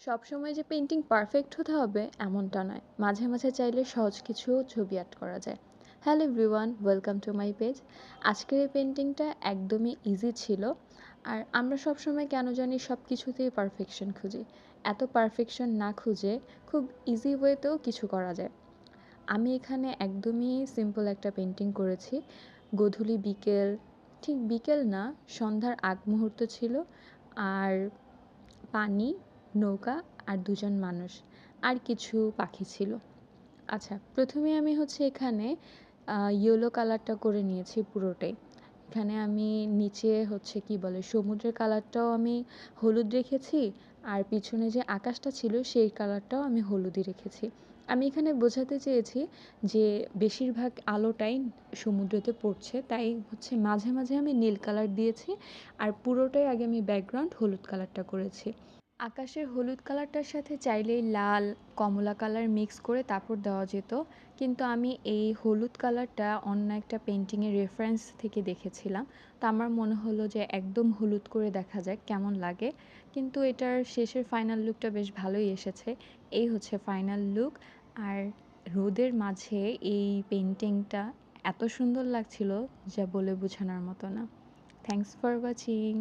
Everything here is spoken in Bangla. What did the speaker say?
সবসময় যে পেন্টিং পারফেক্ট হতে হবে এমনটা নয়, মাঝে মাঝে চাইলে সহজ কিছু ছবি আর্ট করা যায়। Hello everyone, welcome to my page. আজকের এই পেন্টিংটা একদমই ইজি ছিল। আর আমরা সবসময় কেন জানি সব কিছুতেই পারফেকশন খুঁজি। এত পারফেকশন না খুঁজে খুব ইজি ওয়েতেও কিছু করা যায়। আমি এখানে একদমই সিম্পল একটা পেন্টিং করেছি। গধূলি বিকেল, ঠিক বিকেল না, সন্ধ্যার আগ মুহূর্ত ছিল। আর পানি, নৌকা আর দুজন মানুষ, আর কিছু পাখি ছিল। আচ্ছা, প্রথমে আমি এখানে ইয়েলো কালারটা করে নিয়েছি পুরোটাই। এখানে আমি নিচে কি বলে সমুদ্রের কালারটাও আমি হলুদ রেখেছি, আর পিছনে যে আকাশটা ছিল সেই কালারটাও আমি হলুদই রেখেছি। আমি এখানে বোঝাতে চেয়েছি যে বেশিরভাগ আলোটাই সমুদ্রতে পড়ছে, তাই মাঝে মাঝে আমি নীল কালার দিয়েছি, আর পুরোটাই আগে আমি ব্যাকগ্রাউন্ড হলুদ কালারটা করেছি। আকাশের হলুদ কালারটার সাথে চাইলেই লাল, কমলা কালার মিক্স করে তারপর দেওয়া যেত, কিন্তু আমি এই হলুদ কালারটা অন্য একটা পেন্টিংয়ের রেফারেন্স থেকে দেখেছিলাম। তো আমার মনে হলো যে একদম হলুদ করে দেখা যাক কেমন লাগে, কিন্তু এটার শেষের ফাইনাল লুকটা বেশ ভালোই এসেছে। এই ফাইনাল লুক। আর রোদের মাঝে এই পেন্টিংটা এত সুন্দর লাগছিল যা বলে বোঝানোর মতো না। Thanks for watching.